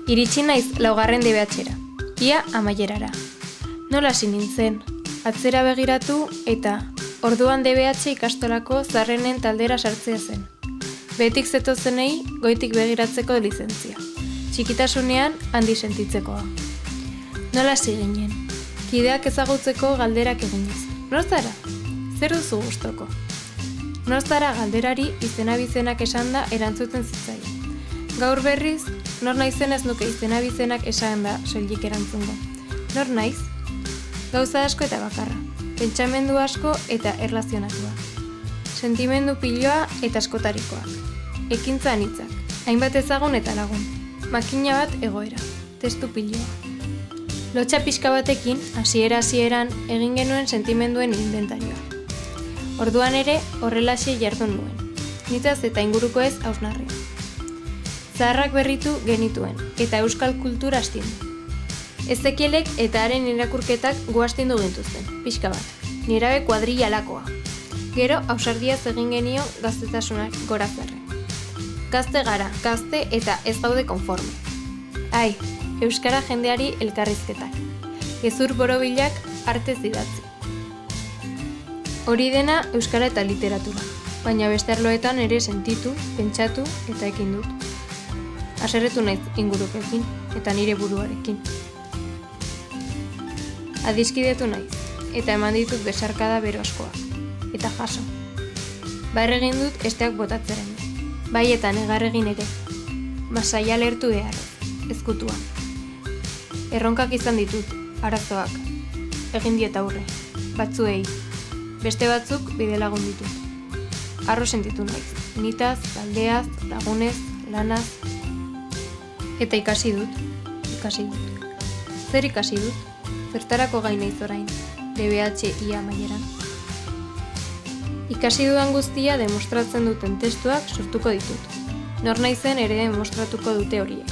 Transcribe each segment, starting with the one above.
Iritsi naiz 4. DBH-era, ia amaierara. Nola hasi nintzen, atzera begiratu eta orduan DBH ikastolako zarrenen taldera sartzea zen. Behetik zetozenei goitik begiratzeko lizentzia. Txikitasunean handi sentitzekoa. Nola hasi ginen, kideak ezagutzeko galderak eginez. Nor zara? Zer duzu gustoko? Nor zara galderari izena-bizenak esanda erantzuten zitzaien. Gaur berriz, nor naizen ez nuke izena-bizenak esanda soilik erantzungo. Nor naiz? Gauza asko eta bakarra. Pentsamendu asko eta erlazionatua. Sentimendu piloa eta askotarikoak. Ekintza anitzak. Hainbat ezagun eta lagun. Makina bat egoera. Testu piloa. Lotxa pixka batekin, hasieran egin genuen sentimenduen inventarioa. Orduan ere horrelaxe jardun nuen. Nitaz eta inguruko ez hausnarri. Zaharrak berritu genituen eta euskal kultura astindu. Ezekielek eta haren irakurketak guastindu gintuzten, pixka bat. Nerabe kuadrillalakoa. Gero ausardiaz egin genio gaztetasunak gorazarre. Gazte gara, gazte eta ez gaude konforme. Ai, euskara jendeari elkarrizketak. Gezur borobilak artez idatzi. Hori dena euskara eta literatura, baina beste arloetan ere sentitu, pentsatu eta ekin dut. Haserretu naiz ingurukekin eta nire buruarekin. Adiskidetu naiz, eta eman ditut besarkada bero askoak, eta jaso. Barregin dut esteak botatzeren, bai eta negarregin ere, masaia lertu beharrez, ezkutuan. Erronkak izan ditut, arazoak, egin diet aurre, batzuei, beste batzuk bidelagun ditut. Harro sentitu naiz, nitaz, taldeaz, lagunez, lanaz, eta ikasi dut. Zer ikasi dut? Zertarako gai naiz orain, DBH ia amaieran. Ikasi dudan guztia demostratzen duten testuak sortuko ditut. Nor naizen ere demostratuko dute horiek.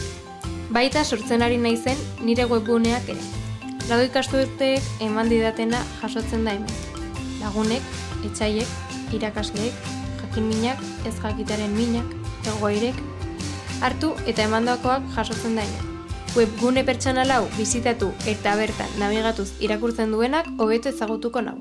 Baita sortzen ari naizen nire webguneak ere. 4 ikasturteek eman didatena jasotzen da hemen. Lagunek, etsaiek, irakasleek, jakin-minak, ez jakitaren minak, egoerek, hartu eta emandakoak jasotzen da hemen. Webgune pertsonal hau bisitatu eta bertan nabigatuz irakurtzen duenak hobeto ezagutuko nau.